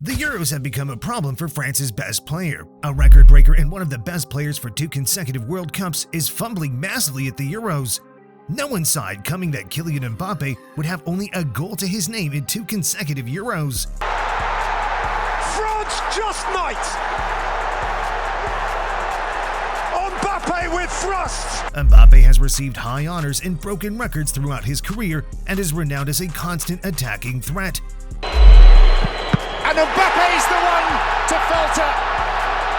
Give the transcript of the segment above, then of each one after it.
The Euros have become a problem for France's best player. A record breaker and one of the best players for 2 consecutive World Cups is fumbling massively at the Euros. No one saw it coming that Kylian Mbappe would have only a goal to his name in 2 consecutive Euros. France just might! Mbappe with thrust! Mbappe has received high honors and broken records throughout his career and is renowned as a constant attacking threat. And Mbappe's the one to falter.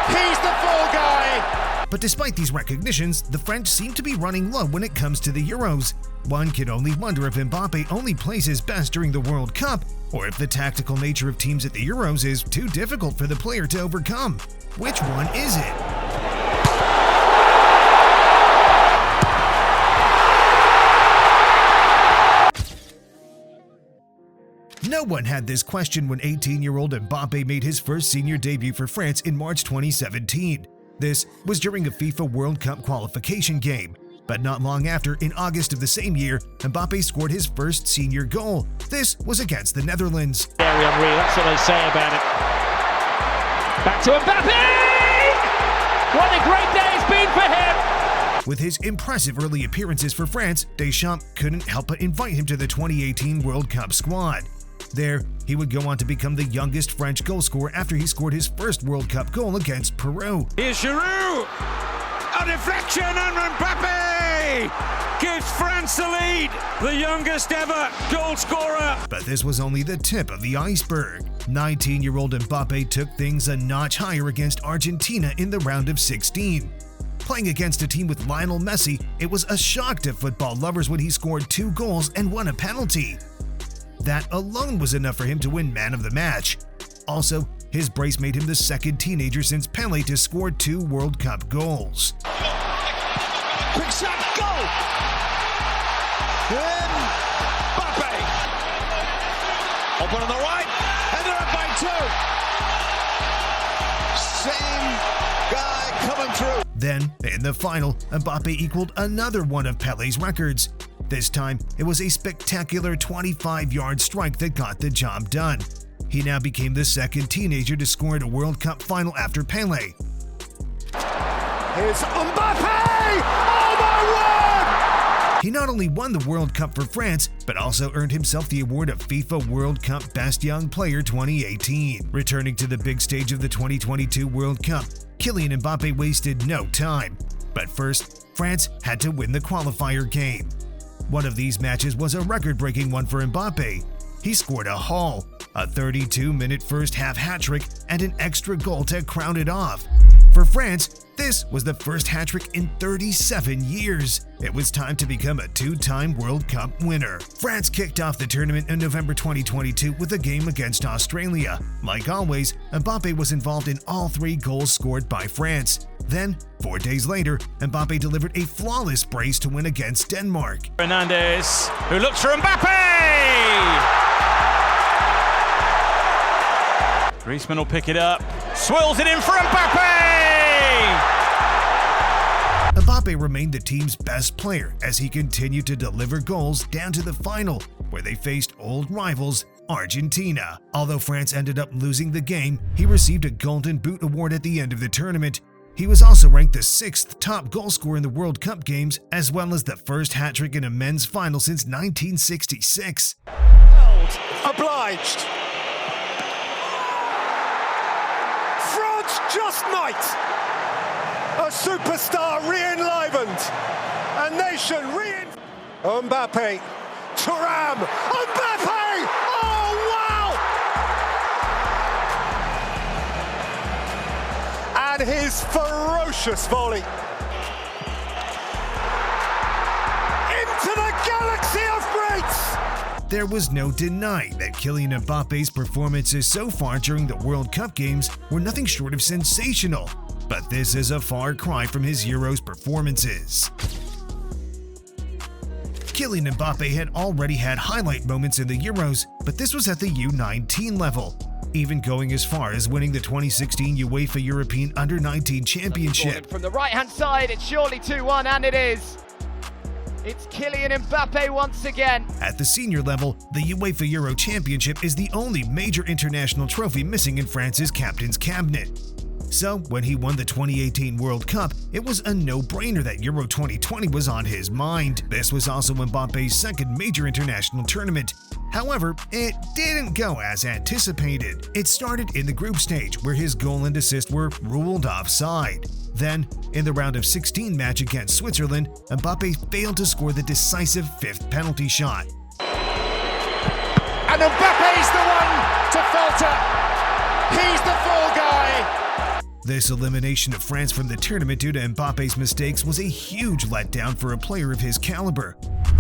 He's the fall guy. But despite these recognitions, the French seem to be running low when it comes to the Euros. One can only wonder if Mbappe only plays his best during the World Cup, or if the tactical nature of teams at the Euros is too difficult for the player to overcome. Which one is it? No one had this question when 18-year-old Mbappe made his first senior debut for France in March 2017. This was during a FIFA World Cup qualification game. But not long after, in August of the same year, Mbappe scored his first senior goal. This was against the Netherlands. Very unreal, that's what they say about it. Back to Mbappe! What a great day it's been for him! With his impressive early appearances for France, Deschamps couldn't help but invite him to the 2018 World Cup squad. There, he would go on to become the youngest French goalscorer after he scored his first World Cup goal against Peru. Here's Giroud! A deflection and Mbappe gives France the lead, the youngest ever goal scorer. But this was only the tip of the iceberg. 19-year-old Mbappe took things a notch higher against Argentina in the round of 16. Playing against a team with Lionel Messi, it was a shock to football lovers when he scored 2 goals and won a penalty. That alone was enough for him to win Man of the Match. Also, his brace made him the second teenager since Pelé to score 2 World Cup goals. Quick shot, goal! Mbappe! Open on the right, and they're up by 2. Same guy coming through. Then, in the final, Mbappe equaled another one of Pelé's records. This time, it was a spectacular 25-yard strike that got the job done. He now became the second teenager to score at a World Cup final after Pelé. Here's Mbappe! Oh my word! He not only won the World Cup for France, but also earned himself the award of FIFA World Cup Best Young Player 2018. Returning to the big stage of the 2022 World Cup, Kylian Mbappe wasted no time. But first, France had to win the qualifier game. One of these matches was a record-breaking one for Mbappe. He scored a haul, a 32-minute first-half hat-trick, and an extra goal to crown it off. For France, this was the first hat-trick in 37 years. It was time to become a 2-time World Cup winner. France kicked off the tournament in November 2022 with a game against Australia. Like always, Mbappe was involved in all 3 goals scored by France. Then, 4 days later, Mbappe delivered a flawless brace to win against Denmark. Fernandez, who looks for Mbappe! Griezmann will pick it up, swirls it in for Mbappe! Mbappe remained the team's best player as he continued to deliver goals down to the final, where they faced old rivals Argentina. Although France ended up losing the game, he received a Golden Boot award at the end of the tournament. He was also ranked the 6th top goal scorer in the World Cup games, as well as the first hat-trick in a men's final since 1966. Obliged. France just might. A superstar re-enlivened. A nation Mbappe. Thuram. Mbappe! Oh, wow! And his ferocious volley. Into the galaxy of greats! There was no denying that Kylian Mbappe's performances so far during the World Cup games were nothing short of sensational. But this is a far cry from his Euros performances. Kylian Mbappe had already had highlight moments in the Euros, but this was at the U19 level, even going as far as winning the 2016 UEFA European Under-19 Championship. From the right-hand side, it's surely 2-1, and it is. It's Kylian Mbappe once again. At the senior level, the UEFA Euro Championship is the only major international trophy missing in France's captain's cabinet. So, when he won the 2018 World Cup, it was a no-brainer that Euro 2020 was on his mind. This was also Mbappe's second major international tournament. However, it didn't go as anticipated. It started in the group stage, where his goal and assist were ruled offside. Then, in the round of 16 match against Switzerland, Mbappe failed to score the decisive fifth penalty shot. And Mbappe's the one to falter. He's the fall guy. This elimination of France from the tournament due to Mbappe's mistakes was a huge letdown for a player of his caliber.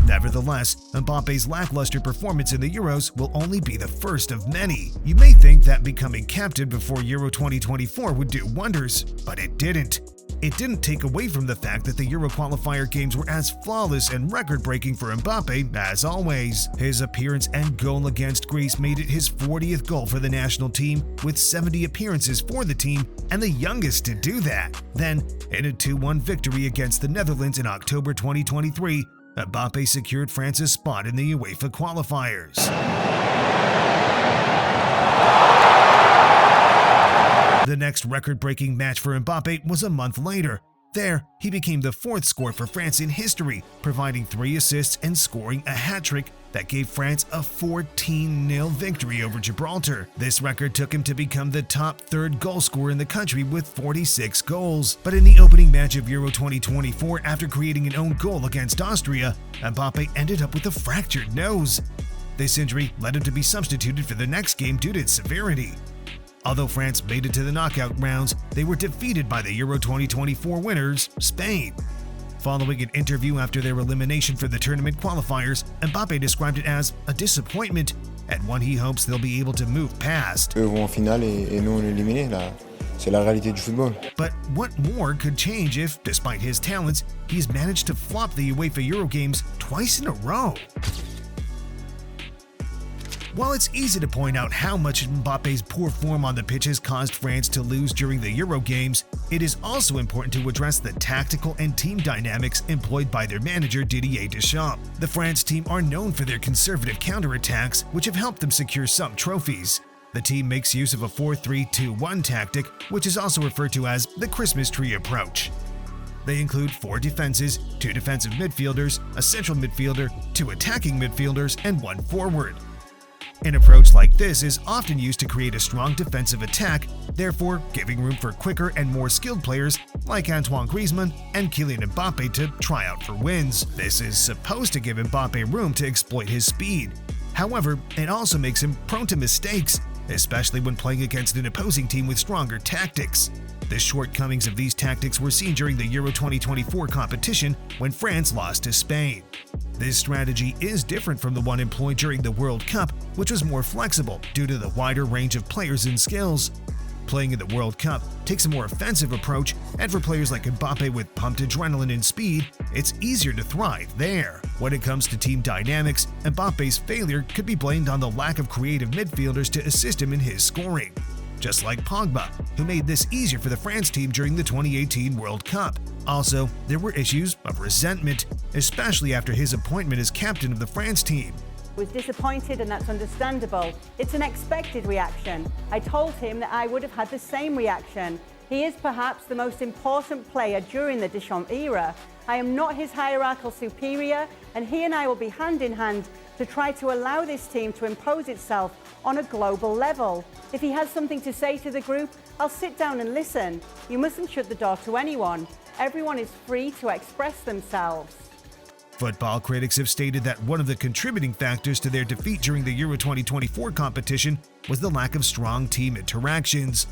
Nevertheless, Mbappe's lackluster performance in the Euros will only be the first of many. You may think that becoming captain before Euro 2024 would do wonders, but it didn't. It didn't take away from the fact that the Euro qualifier games were as flawless and record-breaking for Mbappe as always. His appearance and goal against Greece made it his 40th goal for the national team, with 70 appearances for the team and the youngest to do that. Then, in a 2-1 victory against the Netherlands in October 2023, Mbappe secured France's spot in the UEFA qualifiers. The next record-breaking match for Mbappe was a month later. There, he became the fourth scorer for France in history, providing 3 assists and scoring a hat-trick that gave France a 14-0 victory over Gibraltar. This record took him to become the top third goal scorer in the country with 46 goals. But in the opening match of Euro 2024, after creating an own goal against Austria, Mbappe ended up with a fractured nose. This injury led him to be substituted for the next game due to its severity. Although France made it to the knockout rounds, they were defeated by the Euro 2024 winners, Spain. Following an interview after their elimination for the tournament qualifiers, Mbappe described it as a disappointment and one he hopes they'll be able to move past. Eux vont en finale et nous on est éliminés là. C'est la réalité du football. But what more could change if, despite his talents, he's managed to flop the UEFA Euro games twice in a row? While it's easy to point out how much Mbappe's poor form on the pitch has caused France to lose during the Euro games, it is also important to address the tactical and team dynamics employed by their manager Didier Deschamps. The France team are known for their conservative counterattacks, which have helped them secure some trophies. The team makes use of a 4-3-2-1 tactic, which is also referred to as the Christmas tree approach. They include 4 defenses, 2 defensive midfielders, a central midfielder, 2 attacking midfielders, and 1 forward. An approach like this is often used to create a strong defensive attack, therefore giving room for quicker and more skilled players like Antoine Griezmann and Kylian Mbappe to try out for wins. This is supposed to give Mbappe room to exploit his speed. However, it also makes him prone to mistakes, especially when playing against an opposing team with stronger tactics. The shortcomings of these tactics were seen during the Euro 2024 competition when France lost to Spain. This strategy is different from the one employed during the World Cup, which was more flexible due to the wider range of players and skills. Playing in the World Cup takes a more offensive approach, and for players like Mbappe with pumped adrenaline and speed, it's easier to thrive there. When it comes to team dynamics, Mbappe's failure could be blamed on the lack of creative midfielders to assist him in his scoring. Just like Pogba, who made this easier for the France team during the 2018 World Cup. Also, there were issues of resentment, especially after his appointment as captain of the France team. I was disappointed, and that's understandable. It's an expected reaction. I told him that I would have had the same reaction. He is perhaps the most important player during the Deschamps era. I am not his hierarchical superior, and he and I will be hand in hand to try to allow this team to impose itself on a global level. If he has something to say to the group, I'll sit down and listen. You mustn't shut the door to anyone. Everyone is free to express themselves. Football critics have stated that one of the contributing factors to their defeat during the Euro 2024 competition was the lack of strong team interactions.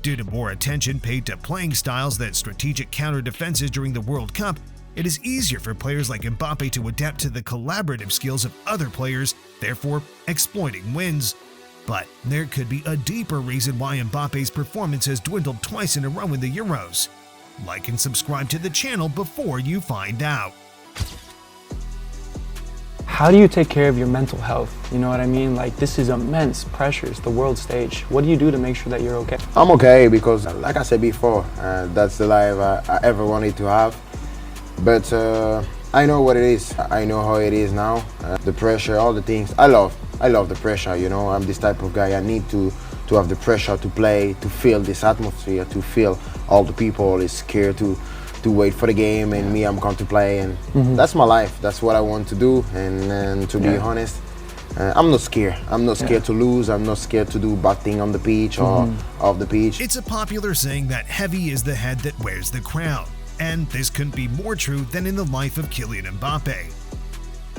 Due to more attention paid to playing styles than strategic counter-defenses during the World Cup, it is easier for players like Mbappe to adapt to the collaborative skills of other players, therefore exploiting wins. But there could be a deeper reason why Mbappe's performance has dwindled twice in a row in the Euros. Like and subscribe to the channel before you find out. How do you take care of your mental health? You know what I mean? Like, this is immense pressure. It's the world stage. What do you do to make sure that you're okay? I'm okay because, like I said before, that's the life I ever wanted to have. But I know what it is. I know how it is now. The pressure, all the things. I love the pressure, you know. I'm this type of guy. I need to have the pressure to play, to feel this atmosphere, to feel all the people is scared to wait for the game, and me, I'm going to play, and that's my life. That's what I want to do, and to be honest, I'm not scared. I'm not scared to lose. I'm not scared to do bad thing on the pitch or off the pitch. It's a popular saying that heavy is the head that wears the crown, and this couldn't be more true than in the life of Kylian Mbappe.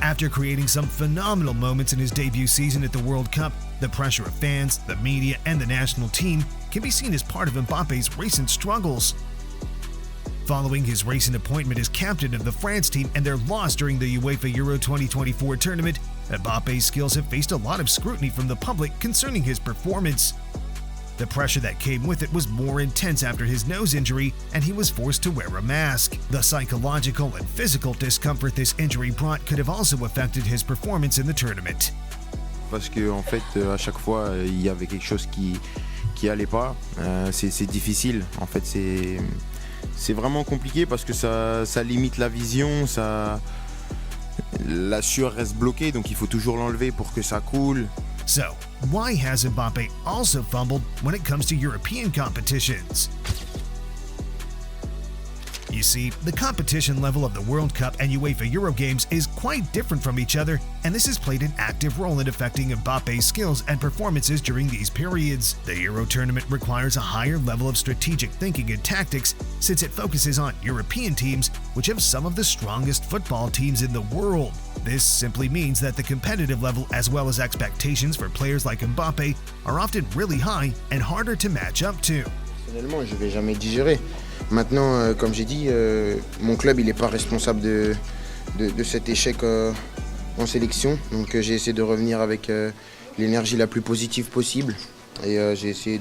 After creating some phenomenal moments in his debut season at the World Cup, the pressure of fans, the media, and the national team can be seen as part of Mbappe's recent struggles. Following his recent appointment as captain of the France team and their loss during the UEFA Euro 2024 tournament, Mbappe's skills have faced a lot of scrutiny from the public concerning his performance. The pressure that came with it was more intense after his nose injury, and he was forced to wear a mask. The psychological and physical discomfort this injury brought could have also affected his performance in the tournament. Parce que en fait, à chaque fois, il y avait quelque chose qui allait pas. C'est difficile. En fait, c'est vraiment compliqué parce que ça limite la vision, la sueur reste bloquée, donc il faut toujours l'enlever pour que ça coule. So, why has Mbappe also fumbled when it comes to European competitions? You see, the competition level of the World Cup and UEFA Euro games is quite different from each other, and this has played an active role in affecting Mbappe's skills and performances during these periods. The Euro tournament requires a higher level of strategic thinking and tactics since it focuses on European teams, which have some of the strongest football teams in the world. This simply means that the competitive level as well as expectations for players like Mbappe are often really high and harder to match up to. Personnellement, je vais jamais digérer. Maintenant, comme j'ai dit, mon club il n'est pas responsable de cet échec en sélection. Donc j'ai essayé de revenir avec l'énergie la plus positive possible. Et j'ai essayé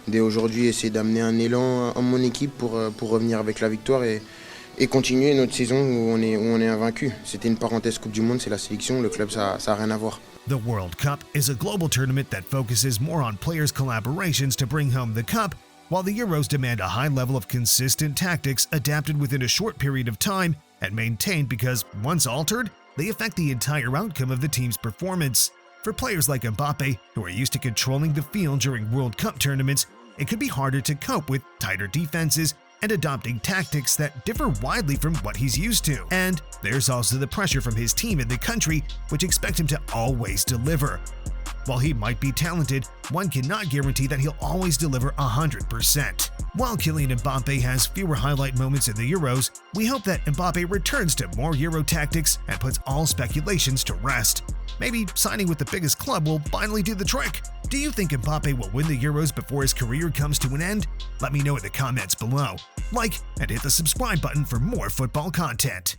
dès aujourd'hui, essayer d'amener un élan à mon équipe pour revenir avec la victoire et continuer notre saison où on est invaincu. C'était une parenthèse Coupe du Monde, c'est la sélection, le club ça a rien à voir. The World Cup is a global tournament that focuses more on players' collaborations to bring home the cup, while the Euros demand a high level of consistent tactics adapted within a short period of time and maintained because, once altered, they affect the entire outcome of the team's performance. For players like Mbappe, who are used to controlling the field during World Cup tournaments, it could be harder to cope with tighter defenses and adopting tactics that differ widely from what he's used to. And there's also the pressure from his team and the country, which expect him to always deliver. While he might be talented, one cannot guarantee that he'll always deliver 100%. While Kylian Mbappe has fewer highlight moments in the Euros, we hope that Mbappe returns to more Euro tactics and puts all speculations to rest. Maybe signing with the biggest club will finally do the trick. Do you think Mbappe will win the Euros before his career comes to an end? Let me know in the comments below. Like and hit the subscribe button for more football content.